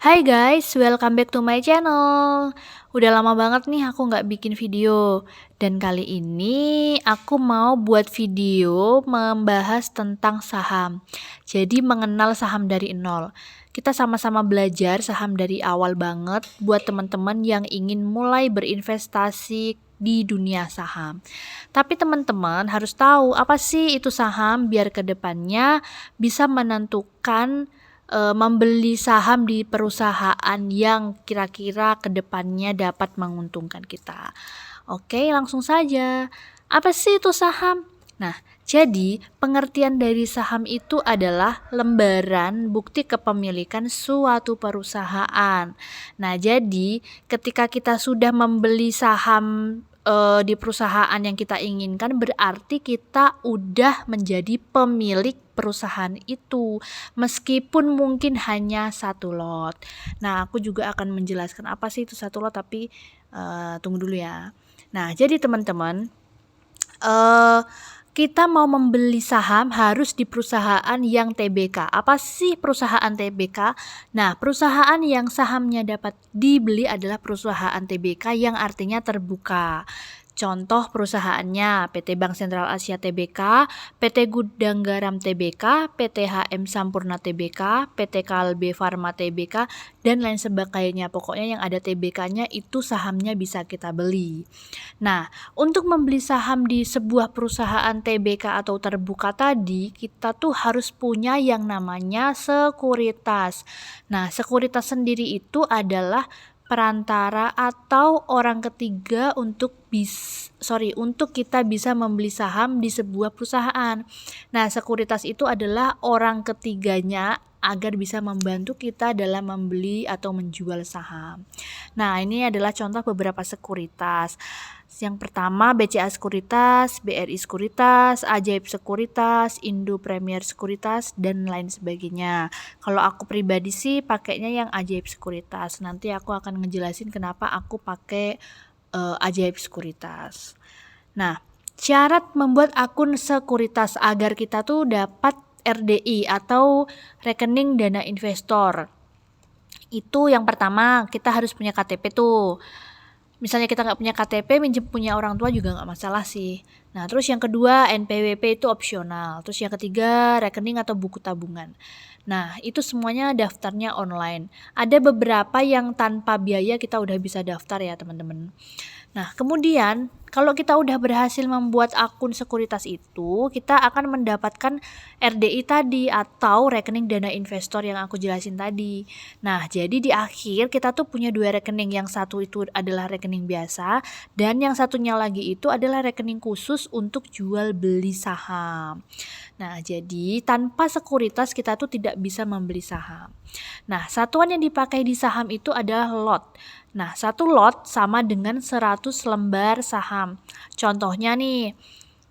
Hai guys, welcome back to my channel. Udah lama banget nih aku nggak bikin video. Dan kali ini aku mau buat video membahas tentang saham. Jadi mengenal saham dari nol. Kita sama-sama belajar saham dari awal banget buat teman-teman yang ingin mulai berinvestasi di dunia saham. Tapi teman-teman harus tahu apa sih itu saham biar kedepannya bisa menentukan membeli saham di perusahaan yang kira-kira kedepannya dapat menguntungkan kita. Oke, langsung saja. Apa sih itu saham? Nah, jadi pengertian dari saham itu adalah lembaran bukti kepemilikan suatu perusahaan. Nah, jadi ketika kita sudah membeli saham di perusahaan yang kita inginkan, berarti kita udah menjadi pemilik perusahaan itu, meskipun mungkin hanya satu lot. Nah, aku juga akan menjelaskan apa sih itu satu lot, tapi tunggu dulu ya. Nah, jadi teman-teman, kita mau membeli saham harus di perusahaan yang TBK. Apa sih perusahaan TBK? Nah, perusahaan yang sahamnya dapat dibeli adalah perusahaan TBK yang artinya terbuka. Contoh perusahaannya PT Bank Sentral Asia Tbk, PT Gudang Garam Tbk, PT HM Sampurna Tbk, PT Kalbe Farma Tbk, dan lain sebagainya. Pokoknya yang ada Tbk-nya itu sahamnya bisa kita beli. Nah, untuk membeli saham di sebuah perusahaan TBK atau terbuka tadi, kita tuh harus punya yang namanya sekuritas. Nah, sekuritas sendiri itu adalah perantara atau orang ketiga untuk kita bisa membeli saham di sebuah perusahaan. Nah, sekuritas itu adalah orang ketiganya agar bisa membantu kita dalam membeli atau menjual saham. Nah, ini adalah contoh beberapa sekuritas. Yang pertama BCA Sekuritas, BRI Sekuritas, Ajaib Sekuritas, Indo Premier Sekuritas, dan lain sebagainya. Kalau aku pribadi sih pakainya yang Ajaib Sekuritas. Nanti aku akan ngejelasin kenapa aku pakai Ajaib Sekuritas. Nah, syarat membuat akun sekuritas agar kita tuh dapat RDI atau rekening dana investor. Itu yang pertama, kita harus punya KTP tuh. Misalnya kita nggak punya KTP, minjem punya orang tua juga nggak masalah sih. Nah, terus yang kedua NPWP itu opsional. Terus yang ketiga rekening atau buku tabungan. Nah, itu semuanya daftarnya online. Ada beberapa yang tanpa biaya kita udah bisa daftar ya teman-teman. Nah, kemudian kalau kita udah berhasil membuat akun sekuritas itu, kita akan mendapatkan RDI tadi atau rekening dana investor yang aku jelasin tadi. Nah, jadi di akhir kita tuh punya dua rekening. Yang satu itu adalah rekening biasa dan yang satunya lagi itu adalah rekening khusus untuk jual beli saham. Nah, jadi tanpa sekuritas kita tuh tidak bisa membeli saham. Nah, satuan yang dipakai di saham itu adalah lot. Nah, satu lot sama dengan 100 lembar saham. Contohnya nih,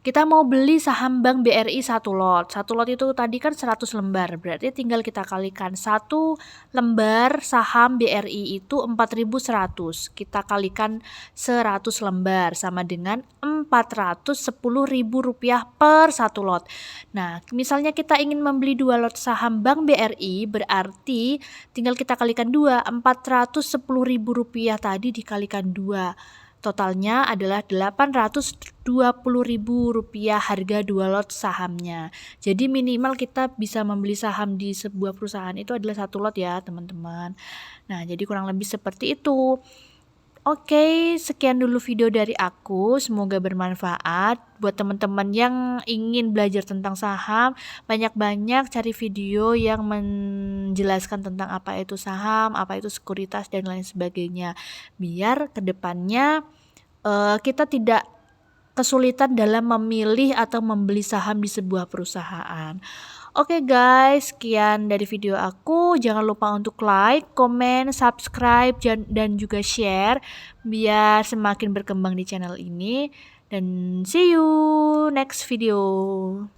kita mau beli saham Bank BRI satu lot. Satu lot itu tadi kan 100 lembar. Berarti tinggal kita kalikan. Satu lembar saham BRI itu 4.100. Kita kalikan 100 lembar sama dengan Rp410.000 per satu lot. Nah, misalnya kita ingin membeli 2 lot saham Bank BRI, berarti tinggal kita kalikan 2. Rp410.000 tadi dikalikan 2. Totalnya adalah Rp820.000 harga 2 lot sahamnya. Jadi minimal kita bisa membeli saham di sebuah perusahaan itu adalah 1 lot ya teman-teman. Nah, jadi kurang lebih seperti itu. Oke, sekian dulu video dari aku. Semoga bermanfaat buat teman-teman yang ingin belajar tentang saham. Banyak-banyak cari video yang menjelaskan tentang apa itu saham, apa itu sekuritas, dan lain sebagainya. Biar kedepannya kita tidak kesulitan dalam memilih atau membeli saham di sebuah perusahaan. Oke guys, sekian dari video aku. Jangan lupa untuk like, komen, subscribe, dan juga share biar semakin berkembang di channel ini. Dan see you next video.